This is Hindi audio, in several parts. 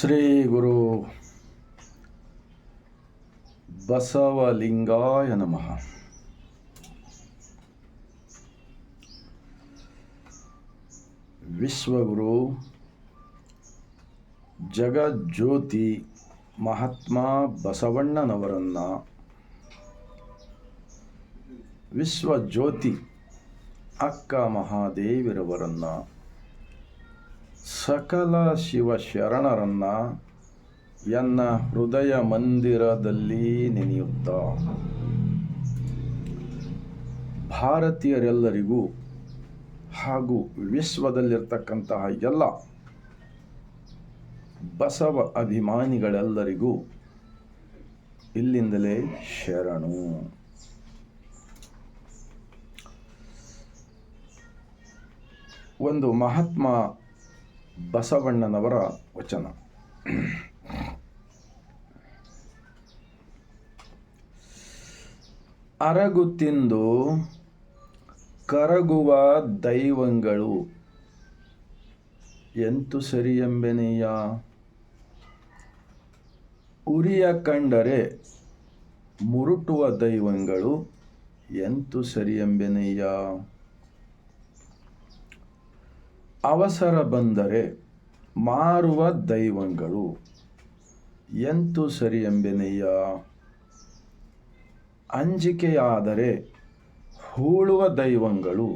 ಶ್ರೀ ಗುರು ಬಸವಲಿಂಗಾಯ ನಮಃ. ವಿಶ್ವಗುರು ಜಗಜ್ಯೋತಿ ಮಹಾತ್ಮ ಬಸವಣ್ಣನವರನ್ನು, ವಿಶ್ವಜ್ಯೋತಿ ಅಕ್ಕ ಮಹಾದೇವಿರವರನ್ನು, ಸಕಲ ಶಿವಶರಣರನ್ನು ಎನ್ನ ಹೃದಯ ಮಂದಿರದಲ್ಲಿ ನೆನೆಯುತ್ತಾ ಭಾರತೀಯರೆಲ್ಲರಿಗೂ ಹಾಗೂ ವಿಶ್ವದಲ್ಲಿರ್ತಕ್ಕಂತಹ ಎಲ್ಲ ಬಸವ ಅಭಿಮಾನಿಗಳೆಲ್ಲರಿಗೂ ಇಲ್ಲಿಂದಲೇ ಶರಣು. ಒಂದು ಮಹಾತ್ಮ ಬಸವಣ್ಣನವರ ವಚನ. ಅರಗು ತಿಂದು ಕರಗುವ ದೈವಂಗಳು ಎಂತು ಸರಿಯೆಂಬೆನೆಯ, ಉರಿಯ ಕಂಡರೆ ಮುರುಟುವ ದೈವಂಗಳು ಎಂತು ಸರಿಯೆಂಬೆನೆಯ, ಅವಸರ ಬಂದರೆ ಮಾರುವ ದೈವಂಗಳು ಎಂತು ಸರಿಯೆಂಬೆನೆಯ, ಅಂಜಿಕೆಯಾದರೆ ಹೂಳುವ ದೈವಂಗಳು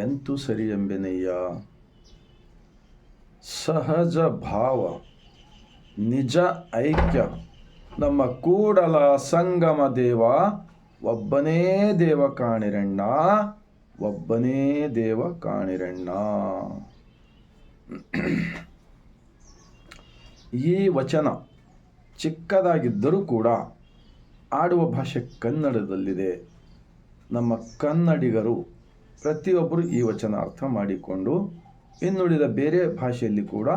ಎಂತು ಸರಿಯೆಂಬೆನೆಯ, ಸಹಜ ಭಾವ ನಿಜ ಐಕ್ಯ ನಮ್ಮ ಕೂಡಲ ಸಂಗಮ ದೇವ ಒಬ್ಬನೇ ದೇವ ಕಾಣಿರಣ್ಣ, ಒಬ್ಬನೇ ದೇವ ಕಾಣಿರಣ್ಣ. ಈ ವಚನ ಚಿಕ್ಕದಾಗಿದ್ದರೂ ಕೂಡ ಆಡುವ ಭಾಷೆ ಕನ್ನಡದಲ್ಲಿದೆ. ನಮ್ಮ ಕನ್ನಡಿಗರು ಪ್ರತಿಯೊಬ್ಬರು ಈ ವಚನ ಅರ್ಥ ಮಾಡಿಕೊಂಡು ಇನ್ನುಳಿದ ಬೇರೆ ಭಾಷೆಯಲ್ಲಿ ಕೂಡ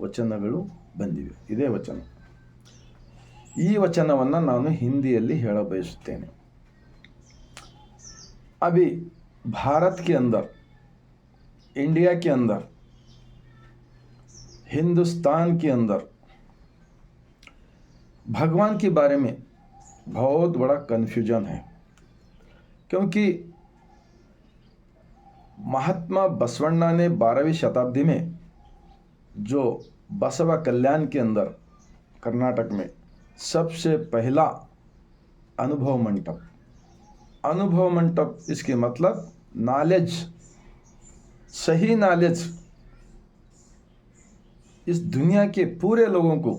ವಚನಗಳು ಬಂದಿವೆ. ಇದೇ ವಚನ. ಈ ವಚನವನ್ನು ನಾನು ಹಿಂದಿಯಲ್ಲಿ ಹೇಳ ಬಯಸುತ್ತೇನೆ. अभी भारत के अंदर, इंडिया के अंदर, हिंदुस्तान के अंदर भगवान के बारे में बहुत बड़ा कन्फ्यूजन है, क्योंकि महात्मा बसवण्णा ने 12वीं शताब्दी में जो बसवा कल्याण के अंदर कर्नाटक में सबसे पहला अनुभव मंटप, इसके मतलब नॉलेज, सही नॉलेज इस दुनिया के पूरे लोगों को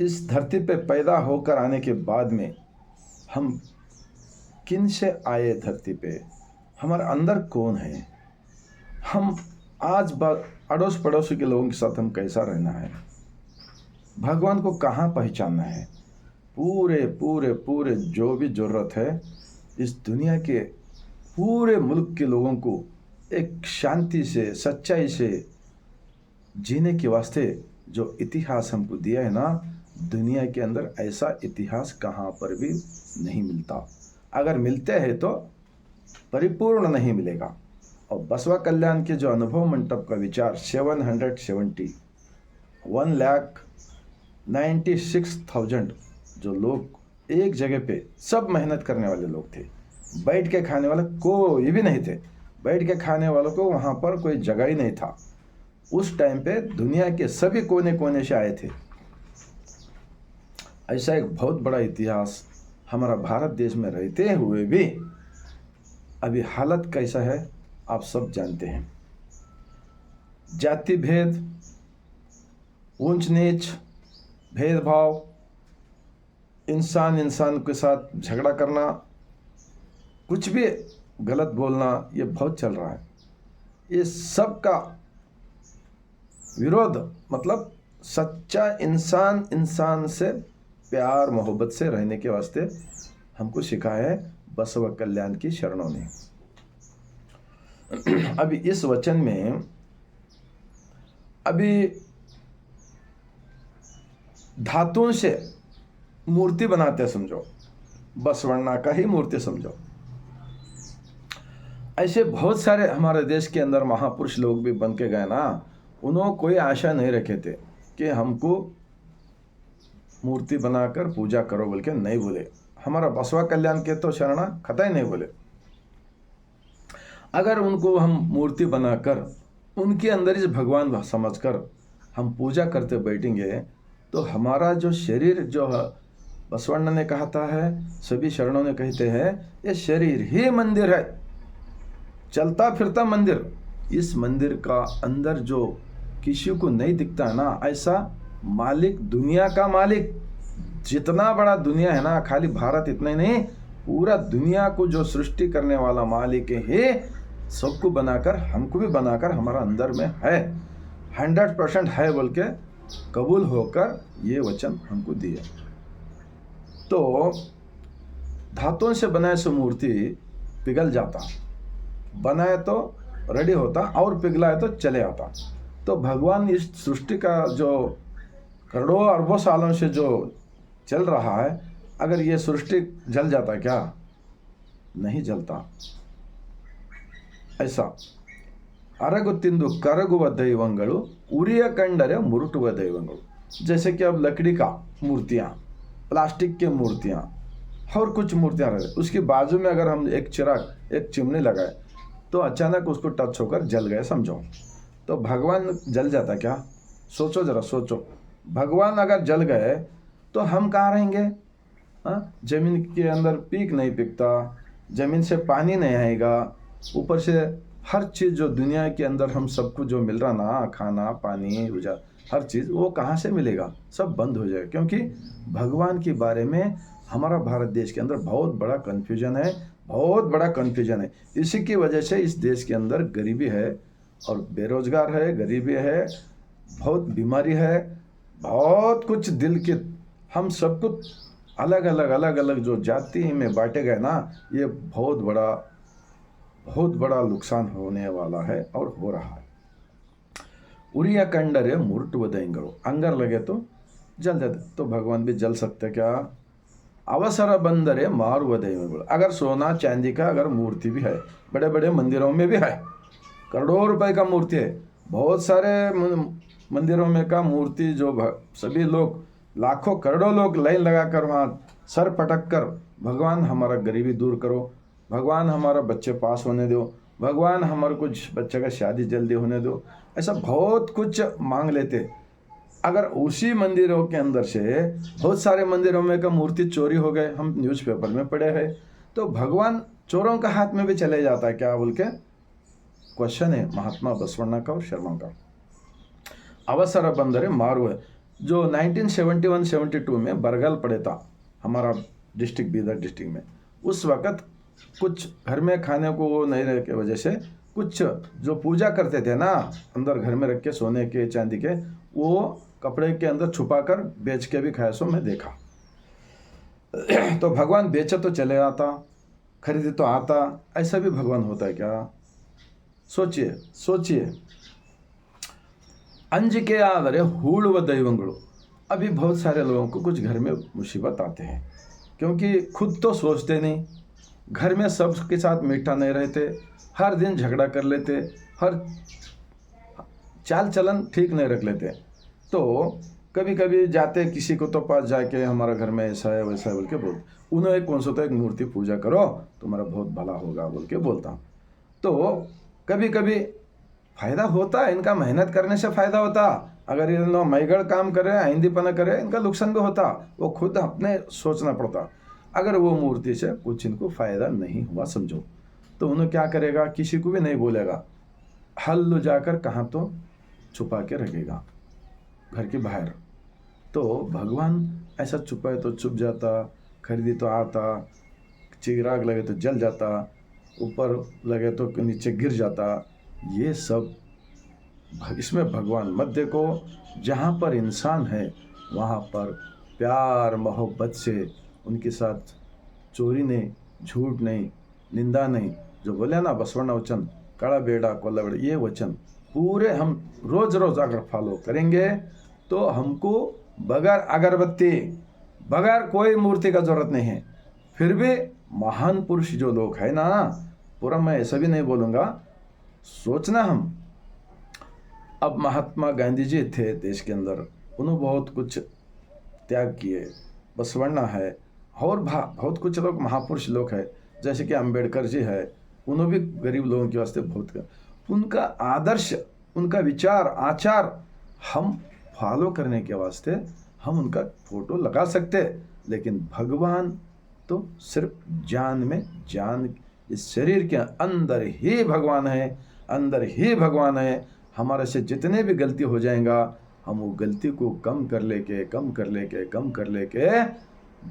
इस धरती पे पैदा होकर आने के बाद में हम किन से आए, धरती पे हमारे अंदर कौन है, हम आज अड़ोस पड़ोस के लोगों के साथ हम कैसा रहना है, भगवान को कहाँ पहचानना है, पूरे पूरे पूरे जो भी ज़रूरत है इस दुनिया के पूरे मुल्क के लोगों को एक शांति से सच्चाई से जीने के वास्ते जो इतिहास हमको दिया है ना, दुनिया के अंदर ऐसा इतिहास कहाँ पर भी नहीं मिलता. अगर मिलते हैं तो परिपूर्ण नहीं मिलेगा. और बसवा कल्याण के जो अनुभव मंडप का विचार 770 1,96,000 जो लोग एक जगह पे सब मेहनत करने वाले लोग थे, बैठ के खाने वाले कोई भी नहीं थे, बैठ के खाने वालों को वहाँ पर कोई जगह ही नहीं था. उस टाइम पे दुनिया के सभी कोने कोने से आए थे. ऐसा एक बहुत बड़ा इतिहास हमारा भारत देश में रहते हुए भी अभी हालत कैसा है आप सब जानते हैं. जाति भेद, ऊंच नीच, भेदभाव, इंसान के साथ झगड़ा करना, कुछ भी गलत बोलना, ये बहुत चल रहा है. ये सब का विरोध, मतलब सच्चा इंसान से प्यार मोहब्बत से रहने के वास्ते हमको सिखाया है बसव कल्याण की शरणों ने. अभी इस वचन में अभी धातुओं से मूर्ति बनाते समझो, बसवण्णा का ही मूर्ति समझो. ऐसे बहुत सारे हमारे देश के अंदर महापुरुष लोग भी बन के गए ना, उन्होंने कोई आशा नहीं रखे थे कि हमको मूर्ति बनाकर पूजा करो बोल के नहीं बोले। हमारा बसवा कल्याण के तो शरणा खता ही नहीं बोले। अगर उनको हम मूर्ति बनाकर उनके अंदर इस भगवान समझकर हम पूजा करते बैठेंगे तो हमारा जो शरीर जो बसवಣ್ಣ ने कहता है, सभी शरणों ने कहते हैं, ये शरीर ही मंदिर है, चलता फिरता मंदिर। इस मंदिर का अंदर जो किसी को नहीं दिखता है ना, ऐसा मालिक, दुनिया का मालिक, जितना बड़ा दुनिया है ना, खाली भारत इतना ही नहीं, पूरा दुनिया को जो सृष्टि करने वाला मालिक है, सबको बनाकर हमको भी बनाकर हमारा अंदर में है, 100% है बोल के कबूल होकर ये वचन हमको दिए। तो धातुओं से बनाए सो मूर्ति पिघल जाता, बनाए तो रेडी होता और पिघलाए तो चले आता। तो भगवान इस सृष्टि का जो करोड़ों अरबों सालों से जो चल रहा है, अगर ये सृष्टि जल जाता क्या? नहीं जलता। ऐसा अरगु तिंदु करगुव दैवंगलु उरिय कंडरे मुरुटुव दैवंगलु। जैसे कि अब लकड़ी का मूर्तियाँ, प्लास्टिक की मूर्तियाँ और कुछ मूर्तियाँ रहे, उसकी बाजू में अगर हम एक चिराग, एक चिमनी लगाए तो अचानक उसको टच होकर जल गए समझो, तो भगवान जल जाता क्या? सोचो जरा, सोचो, भगवान अगर जल गए तो हम कहाँ रहेंगे? जमीन के अंदर पीक नहीं पिकता, जमीन से पानी नहीं आएगा, ऊपर से हर चीज़ जो दुनिया के अंदर हम सबको जो मिल रहा ना, खाना पानी ऊर्जा हर चीज़, वो कहाँ से मिलेगा? सब बंद हो जाएगा। क्योंकि भगवान के बारे में हमारा भारत देश के अंदर बहुत बड़ा कन्फ्यूजन है, बहुत बड़ा कन्फ्यूजन है। इसी की वजह से इस देश के अंदर गरीबी है और बेरोजगार है, गरीबी है, बहुत बीमारी है, बहुत कुछ दिल के, हम सब कुछ अलग अलग जो जाति में बांटे गए ना, ये बहुत बड़ा नुकसान होने वाला है और हो रहा है। उरिया कंडरे मुरुटुव दैवंगलु, अंगर लगे तो जल जाते, तो भगवान भी जल सकते क्या? अवसर बंदरे मारुव दैवंगलु। अगर सोना चांदी का अगर मूर्ति भी है, बड़े बड़े मंदिरों में भी है, करोड़ों रुपए का मूर्ति है, बहुत सारे मंदिरों में का मूर्ति जो सभी लोग लाखों करोड़ों लोग लाइन लगाकर वहाँ सर पटक कर, भगवान हमारा गरीबी दूर करो, भगवान हमारा बच्चे पास होने दो, भगवान हमारे कुछ बच्चे का शादी जल्दी होने दो, ऐसा बहुत कुछ मांग लेते। अगर उसी मंदिरों के अंदर से बहुत सारे मंदिरों में का मूर्ति चोरी हो गए, हम न्यूज़पेपर में पढ़े हैं, तो भगवान चोरों का हाथ में भी चले जाता है क्या बोल के क्वेश्चन है महात्मा बसवಣ್ಣ का और शर्मा का। अवसर बंदरे मारुव, जो 1971-72 में बरगल पड़े था हमारा डिस्ट्रिक्ट, बीदर डिस्ट्रिक्ट में, उस वक़्त कुछ घर में खाने को वो नहीं रहने की वजह से कुछ जो पूजा करते थे ना, अंदर घर में रख के सोने के चांदी के, वो कपड़े के अंदर छुपा कर बेच के भी खाया, सो मैं देखा। तो भगवान बेचे तो चले आता, खरीदे तो आता, ऐसा भी भगवान होता है क्या? सोचिए। अंजिके आदरे हूಳುವ दैवंगलु। अभी बहुत सारे लोगों को कुछ घर में मुसीबत आते हैं, क्योंकि खुद तो सोचते नहीं, घर में सबके साथ मीठा नहीं रहते, हर दिन झगड़ा कर लेते, हर चाल चलन ठीक नहीं रख लेते। तो कभी कभी जाते किसी को तो पास जाके हमारा घर में ऐसा है वैसा है बोल के बोलते, उन्हें कौन सा तो एक मूर्ति पूजा करो तुम्हारा बहुत भला होगा बोल के बोलता। तो कभी कभी फ़ायदा होता है, इनका मेहनत करने से फ़ायदा होता, अगर ये लोग मैगड़ काम करे, आइंदीपना करे, इनका नुकसान भी होता, वो खुद अपने सोचना पड़ता। अगर वो मूर्ति से कुछ इनको फ़ायदा नहीं हुआ समझो, तो उन्हें क्या करेगा? किसी को भी नहीं बोलेगा, हल जाकर कहाँ तो छुपा के रखेगा घर के बाहर। तो भगवान ऐसा छुपाए तो छुप जाता, खरीदी तो आता, चिराग लगे तो जल जाता, ऊपर लगे तो नीचे गिर जाता। ये सब इसमें भगवान मत देखो, जहाँ पर इंसान है वहाँ पर प्यार मोहब्बत से उनके साथ चोरी नहीं, झूठ नहीं, निंदा नहीं, जो बोले ना बसवಣ್ಣ वचन, कड़ा बेड़ा कोल्ला बेड़ा, ये वचन पूरे हम रोज़ अगर फॉलो करेंगे तो हमको बगैर अगरबत्ती, बगैर कोई मूर्ति का ज़रूरत नहीं है। फिर भी महान पुरुष जो लोग हैं ना, पूरा मैं ऐसा भी नहीं बोलूँगा, सोचना हम अब महात्मा गांधी जी थे देश के अंदर, उन्होंने बहुत कुछ त्याग किए। बसवण्णा है और बहुत कुछ लोग महापुरुष लोग हैं, जैसे कि अंबेडकर जी है, उन्होंने भी गरीब लोगों के वास्ते बहुत कर। उनका आदर्श, उनका विचार आचार हम फॉलो करने के वास्ते हम उनका फोटो लगा सकते, लेकिन भगवान तो सिर्फ जान में जान, इस शरीर के अंदर ही भगवान है, अंदर ही भगवान है। हमारे से जितने भी गलती हो जाएगा, हम वो गलती को कम कर लेके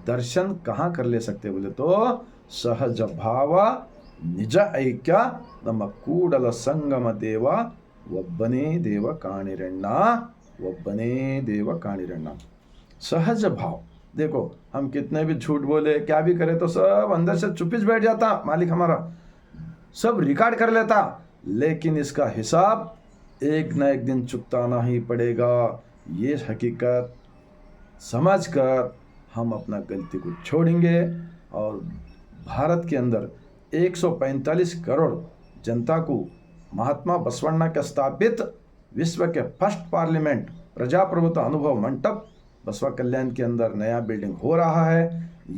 दर्शन कहाँ कर ले सकते बोले तो सहज भाव निज ऐक्य नम कूडल संगम देव ಒಬ್ಬನೇ देव काणिरण्णा, ಒಬ್ಬನೇ देव काणिरण्णा। सहज भाव, देखो हम कितने भी झूठ बोले क्या भी करें तो सब अंदर से चुपिच बैठ जाता, मालिक हमारा सब रिकॉर्ड कर लेता, लेकिन इसका हिसाब एक न एक दिन चुकाना ही पड़ेगा। ये हकीकत समझकर हम अपना गलती को छोड़ेंगे और भारत के अंदर 145 करोड़ जनता को महात्मा बसवण्णा के स्थापित विश्व के फर्स्ट पार्लियामेंट प्रजाप्रभुत्व अनुभव मंडप बसवा कल्याण के अंदर नया बिल्डिंग हो रहा है।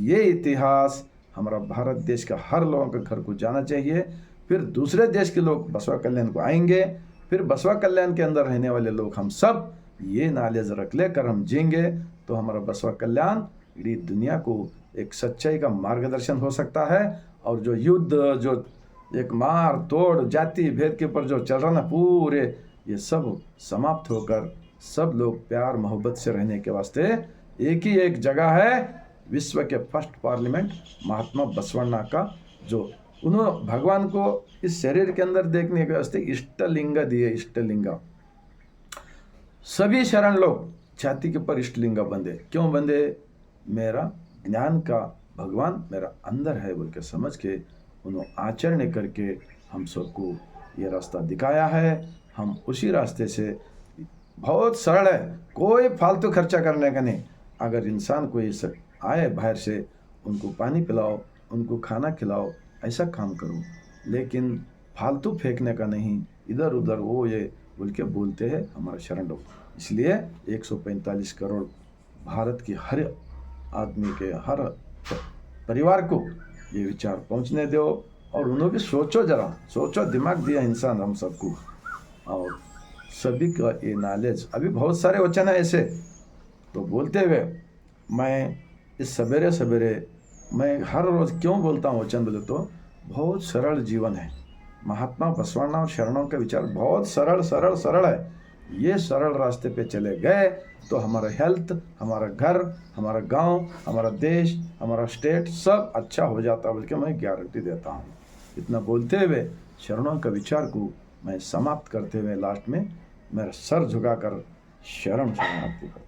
ये इतिहास हमारा भारत देश का हर लोगों के घर को जाना चाहिए। फिर दूसरे देश के लोग बसवा कल्याण को आएंगे, फिर बसवा कल्याण के अंदर रहने वाले लोग हम सब ये नॉलेज रख लेकर हम जिएंगे तो हमारा बसवा कल्याण इडीी दुनिया को एक सच्चाई का मार्गदर्शन हो सकता है। और जो युद्ध, जो एक मार तोड़ जाति भेद के ऊपर जो चल रहा ना पूरे, ये सब समाप्त होकर सब लोग प्यार मोहब्बत से रहने के वास्ते एक ही एक जगह है, विश्व के फर्स्ट पार्लियामेंट महात्मा बसवण्णा का, जो उन्होंने भगवान को इस शरीर के अंदर देखने के वास्ते इष्टलिंग दिए। इष्टलिंग सभी शरण लोग छाती के ऊपर इष्टलिंग बंधे, क्यों बंधे? मेरा ज्ञान का भगवान मेरा अंदर है बोल के समझ के उन्होंने आचरण करके हम सबको ये रास्ता दिखाया है। हम उसी रास्ते से, बहुत सरल है, कोई फालतू खर्चा करने का नहीं। अगर इंसान कोई सब आए बाहर से, उनको पानी पिलाओ, उनको खाना खिलाओ, ऐसा काम करो, लेकिन फालतू फेंकने का नहीं, इधर उधर वो ये बोल के बोलते हैं हमारे शरण लोग। इसलिए 145 करोड़ भारत की हर आदमी के, हर परिवार को ये विचार पहुंचने दो और उन्होंने भी सोचो, जरा सोचो, दिमाग दिया इंसान हम सबको, और सभी का ये नॉलेज। अभी बहुत सारे वचन है ऐसे तो बोलते हुए, मैं इस सवेरे सवेरे मैं हर रोज़ क्यों बोलता हूँ वचन बोले तो बहुत सरल जीवन है। महात्मा बसवण्णा और शरणों का विचार बहुत सरल सरल सरल है। ये सरल रास्ते पे चले गए तो हमारा हेल्थ, हमारा घर, हमारा गांव, हमारा देश, हमारा स्टेट सब अच्छा हो जाता बोल के मैं गारंटी देता हूँ। इतना बोलते हुए शरणों का विचार को मैं समाप्त करते हुए लास्ट में मेरा सर झुकाकर शरण शरणार्थी करता हूँ।